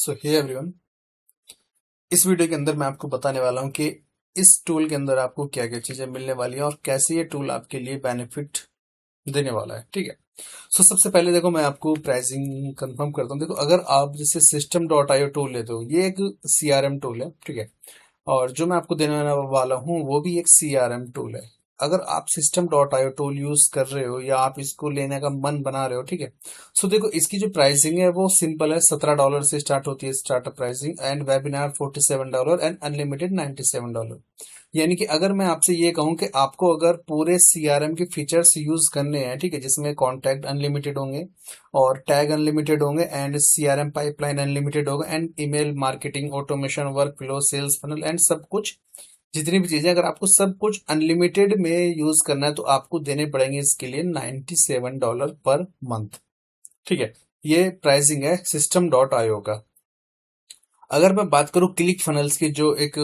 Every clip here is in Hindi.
सो हे एवरीवन, इस वीडियो के अंदर मैं आपको बताने वाला हूं कि इस टूल के अंदर आपको क्या क्या चीजें मिलने वाली हैं और कैसे ये टूल आपके लिए बेनिफिट देने वाला है। ठीक है। सबसे पहले देखो, मैं आपको प्राइसिंग कंफर्म करता हूं। देखो, अगर आप जैसे System.io टूल लेते हो, ये एक CRM टूल है। ठीक है। और जो मैं आपको देने वाला हूँ वो भी एक CRM टूल है। अगर आप System.io टूल यूज कर रहे हो या आप इसको लेने का मन बना रहे हो, ठीक है, देखो, इसकी जो प्राइसिंग है वो सिंपल है। $17 से स्टार्ट होती है startup pricing, and webinar $47 and unlimited $97। यानी कि अगर मैं आपसे ये कहूं कि आपको अगर पूरे CRM के फीचर्स यूज करने हैं, ठीक है, जिसमें कॉन्टैक्ट अनलिमिटेड होंगे और टैग अनलिमिटेड होंगे एंड CRM पाइपलाइन अनलिमिटेड होगा and email marketing automation work flow sales funnel and सब कुछ, जितनी भी चीजें, अगर आपको सब कुछ अनलिमिटेड में यूज करना है तो आपको देने पड़ेंगे इसके लिए $97 पर मंथ। ठीक है। ये प्राइसिंग है System.io का। अगर मैं बात करूं क्लिक फनल्स की, जो एक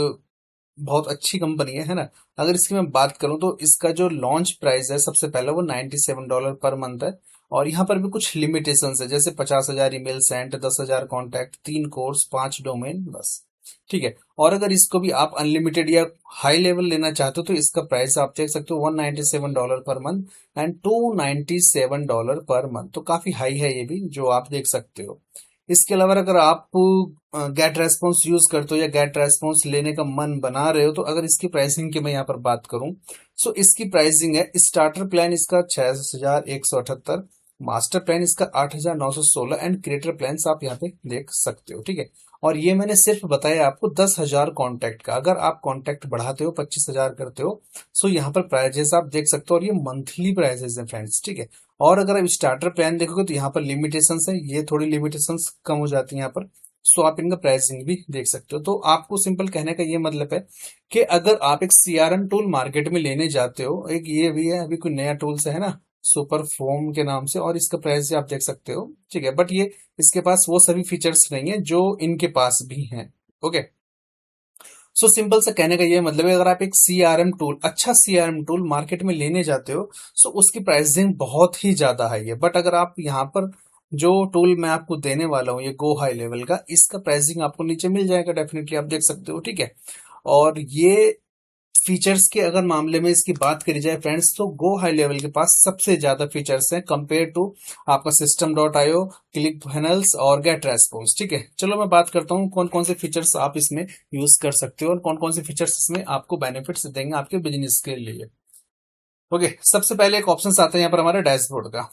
बहुत अच्छी कंपनी है ना, अगर इसकी मैं बात करूं तो इसका जो लॉन्च प्राइस है सबसे पहले वो $97 पर मंथ है। और यहाँ पर भी कुछ लिमिटेशंस है, जैसे 50,000 email send, 10,000 contact, 3 course, 5 domain, बस। ठीक है। और अगर इसको भी आप अनलिमिटेड या हाई लेवल लेना चाहते हो तो इसका प्राइस आप देख सकते हो $197 per month and $297 per month. तो काफी हाई है ये भी, जो आप देख सकते हो। इसके अलावा अगर आप गेट रेस्पॉन्स यूज करते हो या गेट रेस्पॉन्स लेने का मन बना रहे हो तो अगर इसकी प्राइसिंग की मैं यहाँ पर बात करूं, इसकी प्राइसिंग है, स्टार्टर प्लान इसका 6,178, मास्टर प्लान इसका 8,916 एंड क्रिएटर प्लान आप यहाँ पे देख सकते हो। ठीक है। और ये मैंने सिर्फ बताया आपको 10,000 कॉन्टैक्ट का। अगर आप कॉन्टैक्ट बढ़ाते हो, 25,000 करते हो, यहाँ पर प्राइजेस आप देख सकते हो, और ये मंथली प्राइजेस है फ्रेंड्स। ठीक है। और अगर आप स्टार्टर प्लान देखोगे तो यहाँ पर लिमिटेशंस है, ये थोड़ी लिमिटेशंस कम हो जाती है यहाँ पर। आप इनका प्राइसिंग भी देख सकते हो। तो आपको सिंपल कहने का ये मतलब है कि अगर आप एक CRM टूल मार्केट में लेने जाते हो, एक ये भी है, अभी कोई नया टूल से है ना, सुपर फॉर्म के नाम से, और इसका प्राइस आप देख सकते हो। ठीक है। बट ये इसके पास वो सभी फीचर्स नहीं है जो इनके पास भी हैं। ओके। सिंपल सा कहने का ये मतलब है, अगर आप एक CRM टूल, अच्छा CRM टूल मार्केट में लेने जाते हो, उसकी प्राइसिंग बहुत ही ज्यादा हाई है। बट अगर आप यहाँ पर जो टूल मैं आपको देने वाला हूँ, ये गो हाई लेवल का, इसका प्राइसिंग आपको नीचे मिल जाएगा डेफिनेटली, आप देख सकते हो। ठीक है। और ये फीचर्स के अगर मामले में इसकी बात करी जाए फ्रेंड्स, तो गो हाई लेवल के पास सबसे ज्यादा फीचर्स हैं कंपेयर टू आपका System.io, क्लिक फनल्स और गेट रेस्पॉन्स। ठीक है। चलो मैं बात करता हूँ कौन कौन से फीचर्स आप इसमें यूज कर सकते हो और कौन कौन से फीचर्स इसमें आपको बेनिफिट्स देंगे आपके बिजनेस के लिए। ओके। सबसे पहले एक ऑप्शन आता है यहाँ पर हमारे डैशबोर्ड का।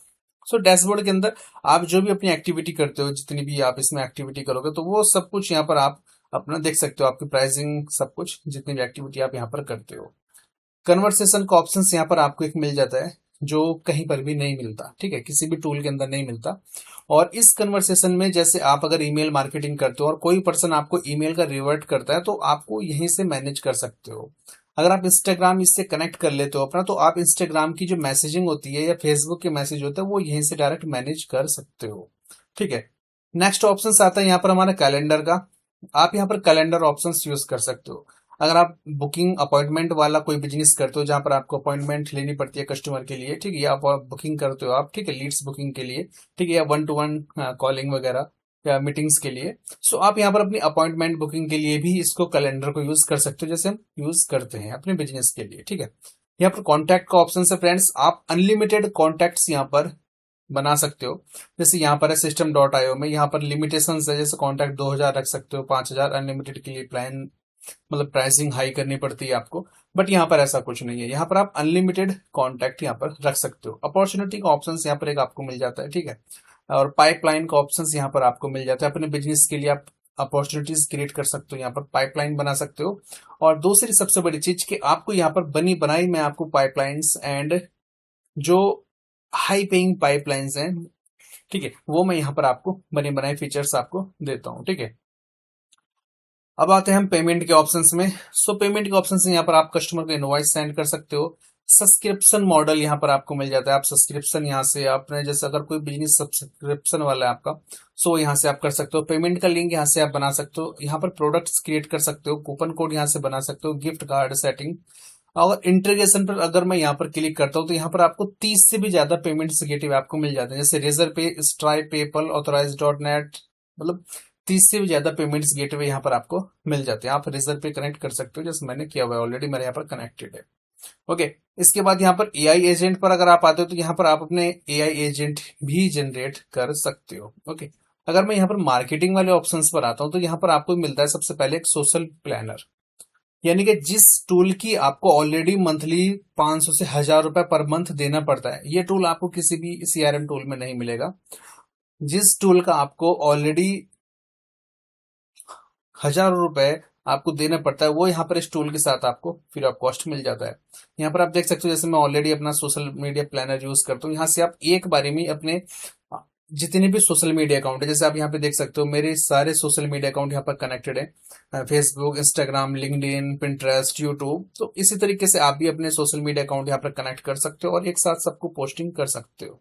डैशबोर्ड के अंदर आप जो भी अपनी एक्टिविटी करते हो, जितनी भी आप इसमें एक्टिविटी करोगे, तो वो सब कुछ यहाँ पर आप अपना देख सकते हो, आपकी प्राइसिंग, सब कुछ, जितनी भी एक्टिविटी आप यहाँ पर करते हो। कन्वर्सेशन का ऑप्शन यहाँ पर आपको एक मिल जाता है, जो कहीं पर भी नहीं मिलता। ठीक है। किसी भी टूल के अंदर नहीं मिलता। और इस कन्वर्सेशन में, जैसे आप अगर ईमेल मार्केटिंग करते हो और कोई पर्सन आपको ईमेल का रिवर्ट करता है, तो आपको यहीं से मैनेज कर सकते हो। अगर आप इंस्टाग्राम इससे कनेक्ट कर लेते हो अपना, तो आप इंस्टाग्राम की जो मैसेजिंग होती है या फेसबुक के मैसेज होता है, वो यहीं से डायरेक्ट मैनेज कर सकते हो। ठीक है। नेक्स्ट ऑप्शन आता है यहाँ पर हमारा कैलेंडर का। आप यहाँ पर कैलेंडर ऑप्शन यूज कर सकते हो। अगर आप बुकिंग अपॉइंटमेंट वाला कोई बिजनेस करते हो, जहां पर आपको अपॉइंटमेंट लेनी पड़ती है कस्टमर के लिए, ठीक है, या आप बुकिंग करते हो आप, ठीक है, लीड्स बुकिंग के लिए, ठीक है, या 1-to-1 कॉलिंग वगैरह या मीटिंग्स के लिए, आप यहाँ पर अपनी अपॉइंटमेंट बुकिंग के लिए भी इसको कैलेंडर को यूज कर सकते हो, जैसे हम यूज करते हैं अपने बिजनेस के लिए। ठीक है। यहाँ पर कॉन्टैक्ट का ऑप्शन है फ्रेंड्स, आप अनलिमिटेड कॉन्टैक्ट्स यहाँ पर बना सकते हो। जैसे यहाँ पर है System.io में, यहाँ पर लिमिटेशंस है, जैसे कॉन्टैक्ट 2,000 रख सकते हो, 5,000 अनलिमिटेड के लिए प्लान, मतलब प्राइसिंग हाई करनी पड़ती है आपको। बट यहाँ पर ऐसा कुछ नहीं है, यहाँ पर आप अनलिमिटेड कॉन्टैक्ट यहाँ पर रख सकते हो। अपॉर्चुनिटी का ऑप्शन यहाँ पर एक आपको मिल जाता है। ठीक है। और पाइपलाइन का ऑप्शन यहाँ पर आपको मिल जाता है। अपने बिजनेस के लिए आप अपॉर्चुनिटीज क्रिएट कर सकते हो, यहाँ पर पाइपलाइन बना सकते हो। और दूसरी सबसे बड़ी चीज कि आपको यहाँ पर बनी बनाई मैं आपको पाइपलाइंस एंड जो हाई पेइंग पाइपलाइंस हैं, ठीक है, वो मैं यहाँ पर आपको बने बनाए फीचर्स आपको देता हूँ। ठीक है। अब आते हैं हम पेमेंट के ऑप्शंस में। पेमेंट के ऑप्शन से यहाँ पर आप कस्टमर को इनवॉइस सेंड कर सकते हो। सब्सक्रिप्शन मॉडल यहाँ पर आपको मिल जाता है। आप सब्सक्रिप्शन यहाँ से आपने, जैसे अगर कोई बिजनेस सब्सक्रिप्शन वाला है आपका, यहाँ से आप कर सकते हो। पेमेंट का लिंक यहाँ से आप बना सकते हो। यहाँ पर प्रोडक्ट्स क्रिएट कर सकते हो, कूपन कोड यहाँ से बना सकते हो, गिफ्ट कार्ड सेटिंग। और इंटीग्रेशन पर अगर मैं यहाँ पर क्लिक करता हूँ तो यहाँ पर आपको 30 से भी ज्यादा पेमेंट गेटवे आपको मिल जाते हैं, जैसे रेजर पे, स्ट्राइप, पेपल, ऑथराइज.net, मतलब 30 से भी ज्यादा पेमेंट्स गेटवे यहाँ पर आपको मिल जाते हैं। आप रेजर पे कनेक्ट कर सकते हो, जैसे मैंने किया हुआ है ऑलरेडी, मेरे यहाँ पर कनेक्टेड है। ओके, इसके बाद यहाँ पर एआई एजेंट पर अगर आप आते हो तो यहाँ पर आप अपने एआई एजेंट भी जनरेट कर सकते हो। ओके, अगर मैं यहाँ पर मार्केटिंग वाले ऑप्शंस पर आता हूँ तो यहाँ पर आपको मिलता है सबसे पहले एक सोशल प्लानर, यानी कि जिस टूल की आपको ऑलरेडी मंथली 500 से 1000 रुपए पर मंथ देना पड़ता है, ये टूल आपको किसी भी सीआरएम टूल में नहीं मिलेगा। जिस टूल का आपको ऑलरेडी 1000 रुपए आपको देना पड़ता है, वो यहाँ पर इस टूल के साथ आपको फ्री ऑफ कॉस्ट मिल जाता है। यहाँ पर आप देख सकते हो, जैसे मैं ऑलरेडी अपना सोशल मीडिया प्लानर यूज करता हूँ, यहाँ से आप एक बारी में अपने जितने भी सोशल मीडिया अकाउंट है, जैसे आप यहाँ पे देख सकते हो मेरे सारे सोशल मीडिया अकाउंट यहाँ पर कनेक्टेड है, Facebook, Instagram, LinkedIn, Pinterest, YouTube. तो इसी तरीके से आप भी अपने सोशल मीडिया अकाउंट यहाँ पर कनेक्ट कर सकते हो और एक साथ सबको पोस्टिंग कर सकते हो।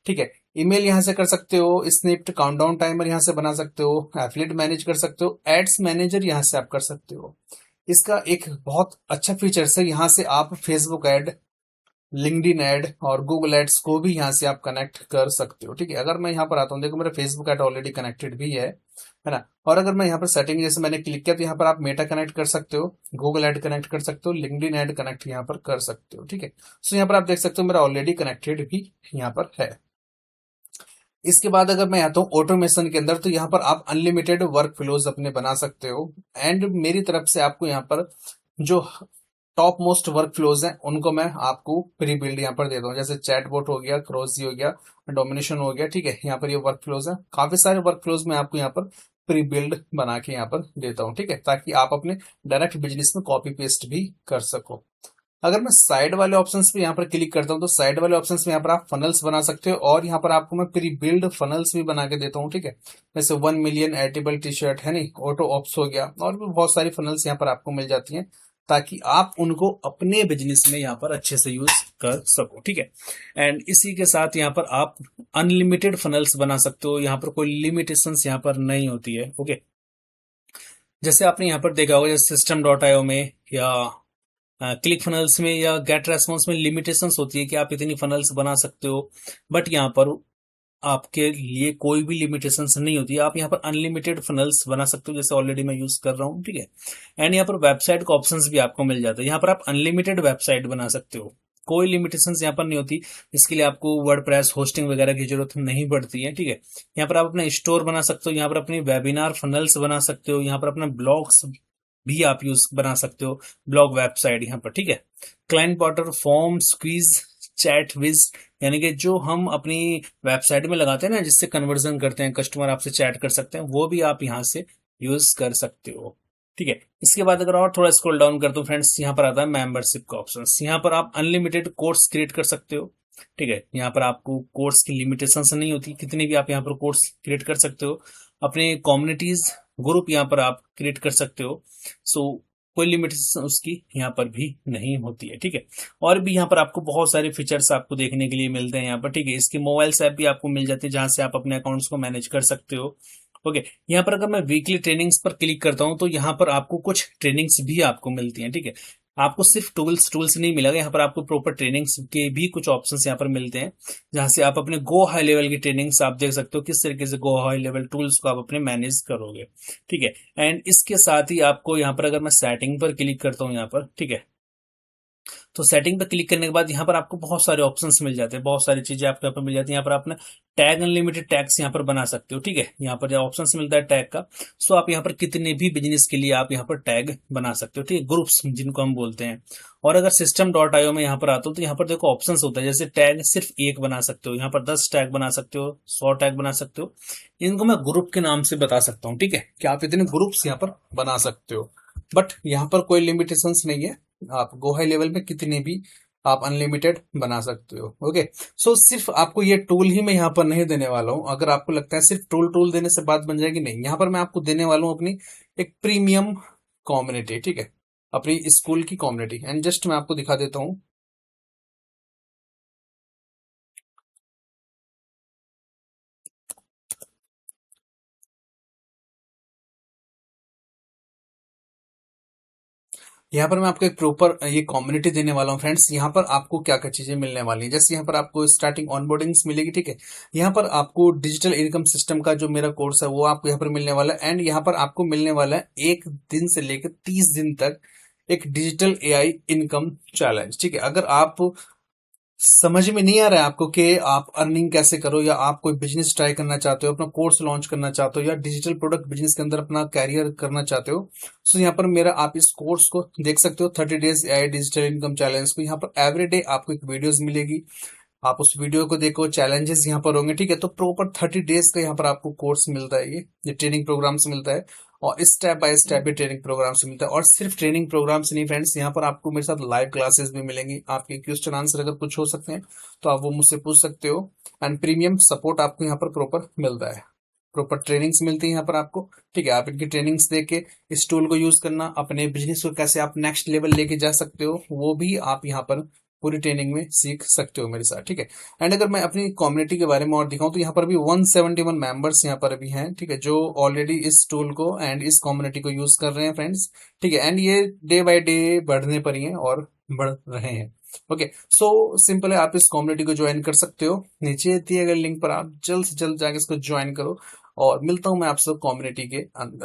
ठीक है, ईमेल यहाँ से कर सकते हो, स्निप्ट काउंटडाउन टाइमर यहाँ से बना सकते हो, एफिलिएट मैनेज कर सकते हो, एड्स मैनेजर यहाँ से आप कर सकते हो। इसका एक बहुत अच्छा फीचर्स है, यहाँ से आप फेसबुक एड, लिंक्डइन एड और गूगल एड्स को भी यहाँ से आप कनेक्ट कर सकते हो। ठीक है, अगर मैं यहाँ पर आता हूँ, देखो मेरा फेसबुक एड ऑलरेडी कनेक्टेड भी है ना। और अगर मैं यहाँ पर सेटिंग जैसे मैंने क्लिक किया तो यहाँ पर आप मेटा कनेक्ट कर सकते हो, गूगल एड कनेक्ट कर सकते हो, लिंक्डइन एड कनेक्ट यहाँ पर कर सकते हो। ठीक है, सो यहाँ पर आप देख सकते हो मेरा ऑलरेडी कनेक्टेड भी यहाँ पर है। इसके बाद अगर मैं आता हूँ ऑटोमेशन के अंदर, तो यहाँ पर आप अनलिमिटेड वर्क फ्लोज अपने बना सकते हो। एंड मेरी तरफ से आपको यहाँ पर जो टॉप मोस्ट वर्क फ्लोज हैं उनको मैं आपको प्री बिल्ड यहाँ पर देता हूँ, जैसे चैटबॉट हो गया, क्रॉसी हो गया, डोमिनेशन हो गया। ठीक है, यहाँ पर ये वर्क फ्लोज है, काफी सारे वर्क फ्लोज मैं आपको यहाँ पर प्री बिल्ड बना के यहाँ पर देता हूँ। ठीक है, ताकि आप अपने डायरेक्ट बिजनेस में कॉपी पेस्ट भी कर सको। अगर मैं साइड वाले ऑप्शंस पे यहाँ पर क्लिक करता हूँ तो साइड वाले ऑप्शंस में यहाँ पर आप फनल्स बना सकते हो, और यहाँ पर आपको मैं प्री बिल्ड फनल्स भी बना के देता हूँ। ठीक है, जैसे 1 मिलियन एडिबल टी शर्ट है, नहीं ऑटो ऑप्स हो गया, और भी बहुत सारी फनल्स यहाँ पर आपको मिल जाती हैं, ताकि आप उनको अपने बिजनेस में यहाँ पर अच्छे से यूज कर सको। ठीक है, एंड इसी के साथ यहाँ पर आप अनलिमिटेड फनल्स बना सकते हो, यहाँ पर कोई लिमिटेशंस यहाँ पर नहीं होती है। ओके, जैसे आपने यहाँ पर देखा होगा, जैसे System.io में या क्लिक फनल्स में या गेट रेस्पॉन्स में लिमिटेशंस होती है कि आप इतनी फनल्स बना सकते हो, बट यहाँ पर आपके लिए कोई भी लिमिटेशंस नहीं होती है। आप यहाँ पर अनलिमिटेड फनल्स बना सकते हो, जैसे ऑलरेडी मैं यूज कर रहा हूँ। ठीक है, एंड यहाँ पर वेबसाइट का ऑप्शंस भी आपको मिल जाता है, यहाँ पर आप अनलिमिटेड वेबसाइट बना सकते हो, कोई लिमिटेशंस यहाँ पर नहीं होती। इसके लिए आपको वर्डप्रेस होस्टिंग वगैरह की जरूरत नहीं पड़ती है। ठीक है, यहाँ पर आप अपना स्टोर बना सकते हो, यहाँ पर अपनी वेबिनार फनल्स बना सकते हो, यहाँ पर अपना ब्लॉग्स भी आप यूज बना सकते हो, ब्लॉग वेबसाइट यहाँ पर। ठीक है, client portal, forms, quiz, chat विज, यानी कि जो हम अपनी वेबसाइट में लगाते हैं ना, जिससे कन्वर्जन करते हैं, कस्टमर आपसे चैट कर सकते हैं, वो भी आप यहाँ से यूज कर सकते हो। ठीक है, इसके बाद अगर और थोड़ा स्क्रॉल डाउन कर दो फ्रेंड्स, यहाँ पर आता है मेंबरशिप का ऑप्शन। यहाँ पर आप अनलिमिटेड कोर्स क्रिएट कर सकते हो। ठीक है, यहाँ पर आपको कोर्स की लिमिटेशंस नहीं होती, कितने भी आप यहाँ पर कोर्स क्रिएट कर सकते हो। अपने कम्युनिटीज ग्रुप यहाँ पर आप क्रिएट कर सकते हो, सो कोई लिमिटेशन उसकी यहाँ पर भी नहीं होती है। ठीक है, और भी यहाँ पर आपको बहुत सारे फीचर्स आपको देखने के लिए मिलते हैं यहाँ पर। ठीक है, इसकी मोबाइल ऐप भी आपको मिल जाती है, जहां से आप अपने अकाउंट्स को मैनेज कर सकते हो। ओके, यहाँ पर अगर मैं वीकली ट्रेनिंग्स पर क्लिक करता हूँ तो यहाँ पर आपको कुछ ट्रेनिंग्स भी आपको मिलती हैं। ठीक है, आपको सिर्फ टूल्स नहीं मिलेगा, यहाँ पर आपको प्रॉपर ट्रेनिंग्स के भी कुछ ऑप्शंस यहाँ पर मिलते हैं, जहां से आप अपने गो हाई लेवल की ट्रेनिंग्स आप देख सकते हो, किस तरीके से गो हाई लेवल टूल्स को आप अपने मैनेज करोगे। ठीक है, एंड इसके साथ ही आपको यहाँ पर अगर मैं सेटिंग पर क्लिक करता हूँ यहाँ पर, ठीक है, तो सेटिंग पर क्लिक करने के बाद यहाँ पर आपको बहुत सारे ऑप्शंस मिल जाते हैं, बहुत सारी चीजें आपको यहाँ पर मिल जाती है। यहाँ पर आपने टैग अनलिमिटेड टैग्स यहाँ पर बना सकते हो। ठीक है, यहाँ पर जो ऑप्शंस मिलता है टैग का, सो आप यहाँ पर कितने भी बिजनेस के लिए आप यहाँ पर टैग बना सकते हो। ठीक है, ग्रुप्स जिनको हम बोलते हैं। और अगर System.io में यहाँ पर आता हो तो यहाँ पर देखो ऑप्शंस होता है, जैसे टैग सिर्फ एक बना सकते हो, यहाँ पर 10 टैग बना सकते हो, 100 टैग बना सकते हो। इनको मैं ग्रुप के नाम से बता सकता हूँ। ठीक है, कि आप इतने ग्रुप्स यहाँ पर बना सकते हो, बट यहाँ पर कोई लिमिटेशंस नहीं है, आप गो हाई लेवल में कितने भी आप अनलिमिटेड बना सकते हो। ओके, सो सिर्फ आपको ये टूल ही मैं यहाँ पर नहीं देने वाला हूँ। अगर आपको लगता है सिर्फ टूल देने से बात बन जाएगी, नहीं, यहाँ पर मैं आपको देने वाला हूँ अपनी एक प्रीमियम कम्युनिटी। ठीक है, अपनी स्कूल की कम्युनिटी, एंड जस्ट मैं आपको दिखा देता हूँ। यहाँ पर मैं आपको एक प्रॉपर ये कम्युनिटी देने वाला हूँ फ्रेंड्स। यहाँ पर आपको क्या क्या चीजें मिलने वाली है, जैसे यहाँ पर आपको स्टार्टिंग ऑनबोर्डिंग्स मिलेगी, ठीक है। यहाँ पर आपको डिजिटल इनकम सिस्टम का जो मेरा कोर्स है वो आपको यहाँ पर मिलने वाला है। एंड यहाँ पर आपको मिलने वाला है 1 दिन से लेकर 30 दिन तक एक डिजिटल एआई इनकम चैलेंज, ठीक है। अगर आप समझ में नहीं आ रहा है आपको कि आप अर्निंग कैसे करो, या आप कोई बिजनेस ट्राई करना चाहते हो, अपना कोर्स लॉन्च करना चाहते हो, या डिजिटल प्रोडक्ट बिजनेस के अंदर अपना कैरियर करना चाहते हो, तो यहाँ पर मेरा आप इस कोर्स को देख सकते हो, 30 days AI digital income challenge को। यहाँ पर एवरीडे आपको एक वीडियोस मिलेगी, आप उस वीडियो को देखो, चैलेंजेस यहाँ पर होंगे, ठीक है। तो प्रॉपर 30 डेज का यहाँ पर आपको कोर्स मिलता है, ये ट्रेनिंग प्रोग्राम से मिलता है, और स्टेप बाय स्टेप भी ट्रेनिंग प्रोग्राम से मिलता है। और सिर्फ ट्रेनिंग प्रोग्राम से नहीं फ्रेंड्स, यहाँ पर आपको मेरे साथ लाइव क्लासेस भी मिलेंगी। आपके क्वेश्चन आंसर अगर कुछ हो सकते हैं तो आप वो मुझसे पूछ सकते हो। एंड प्रीमियम सपोर्ट आपको यहाँ पर प्रॉपर मिलता है, प्रॉपर ट्रेनिंग्स मिलती है यहाँ पर आपको, ठीक है। आप इनकी ट्रेनिंग्स देके इस टूल को यूज करना, अपने बिजनेस को कैसे आप नेक्स्ट लेवल लेके जा सकते हो, वो भी आप यहाँ पर पूरी ट्रेनिंग में सीख सकते हो मेरे साथ, ठीक है। एंड अगर मैं अपनी कम्युनिटी के बारे में और दिखाऊं तो यहाँ पर भी 171 मेंबर्स यहाँ पर भी हैं, ठीक है, जो ऑलरेडी इस टूल को एंड इस कम्युनिटी को यूज कर रहे हैं फ्रेंड्स, ठीक है। एंड ये डे बाय डे बढ़ने पर ही है और बढ़ रहे हैं। ओके, सो सिंपल है, आप इस कम्युनिटी को ज्वाइन कर सकते हो। नीचे दिए गए लिंक पर आप जल्द से जल्द जाकर इसको ज्वाइन करो, और मिलता हूं मैं आपसे कम्युनिटी के अंदर।